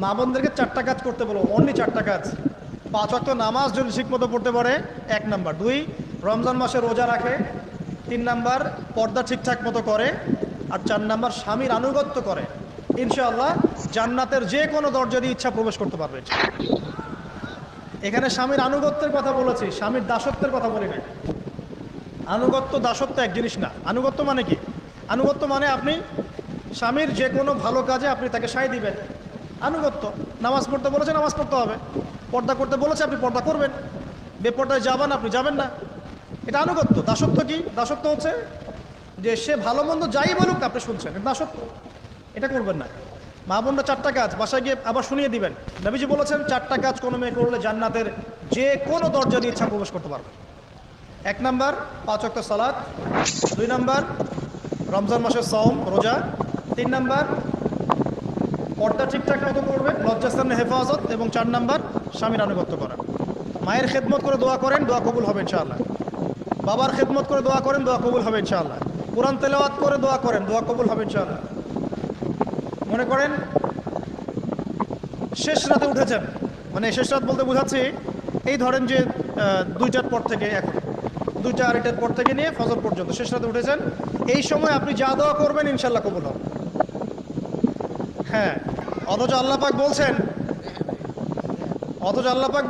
মা বোনদেরকে 4টা কাজ করতে বলো, অনলি 4টা কাজ। 5 ওয়াক্ত নামাজ যদি ঠিকমতো পড়তে পারে, 1 নাম্বার। 2, রমজান মাসে রোজা রাখে। 3 নাম্বার, পর্দা ঠিকঠাক মতো করে। আর 4 নাম্বার, স্বামীর আনুগত্য করে। ইনশাআল্লাহ জান্নাতের যে কোনো দরজা দিয়ে ইচ্ছা প্রবেশ করতে পারবে। এখানে স্বামীর আনুগত্যের কথা বলেছি, স্বামীর দাসত্বের কথা বলি না। আনুগত্য দাসত্ব এক জিনিস না। আনুগত্য মানে কি? আনুগত্য মানে আপনি স্বামীর যে কোনো ভালো কাজে আপনি তাকে সায় দিবেন, আনুগত্য। নামাজ পড়তে বলেছে, নামাজ পড়তে হবে। পর্দা করতে বলেছে, আপনি পর্দা করবেন। বেপর্দায় যাবেন, আপনি যাবেন না। এটা আনুগত্য। দাসত্ব কি? দাসত্ব হচ্ছে যে সে ভালো মন্দ যাই বলুক আপনি শুনছেন, এটা দাসত্ব। এটা করবেন না। মা বোনরা 4টা কাজ বাসায় গিয়ে আবার শুনিয়ে দিবেন। নবীজি বলেছেন 4টা কাজ কোনো মেয়ে করলে জান্নাতের যে কোনো দরজা দিয়ে ইচ্ছা প্রবেশ করতে পারবে। 1 নাম্বার, 5 ওয়াক্ত সালাত। 2 নাম্বার, রমজান মাসের সওম রোজা। 3 নাম্বার, পর্দা ঠিকঠাক মতো করবে, লজ্জাস্থানের হেফাজত। এবং 4 নাম্বার, স্বামীর আনুগত্য করা। মায়ের খেদমত করে দোয়া করেন, দোয়া কবুল হবে ইনশাআল্লাহ। বাবার খেদমত করে দোয়া করেন, দোয়া কবুল হবে ইনশাআল্লাহ। কোরআন তেলাওয়াত করে দোয়া করেন, দোয়া কবুল হবে ইনশাআল্লাহ। মনে করেন শেষ রাতে উঠেছেন, মানে শেষ রাত বলতে বোঝাচ্ছি এই ধরেন যে 2টার পর থেকে, এখন 2টা আড়াইটার পর থেকে নিয়ে ফজর পর্যন্ত শেষ রাতে উঠেছেন। এই সময় আপনি যা দোয়া করবেন ইনশাআল্লাহ কবুল হবে। হ্যাঁ, অথচ আল্লাহ পাক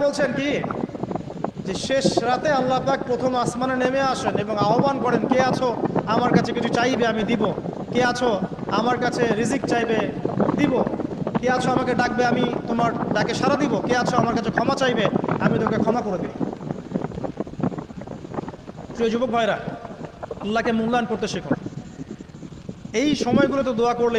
বলছেন কি, যে শেষ রাতে আল্লাহ পাক প্রথম আসমানে নেমে আসেন এবং আহ্বান করেন, কে আছো আমার কাছে কিছু চাইবে, আমি দিব। কে আছো আমার কাছে রিজিক চাইবে, দিব। কে আছো আমাকে ডাকবে, আমি তোমার ডাকে সাড়া দিব। কে আছো আমার কাছে ক্ষমা চাইবে, আমি তোকে ক্ষমা করে দিব। প্রিয় যুবক ভাইরা, আল্লাহকে মূল্যায়ন করতে শেখো। এই সময়গুলোতে দোয়া করলে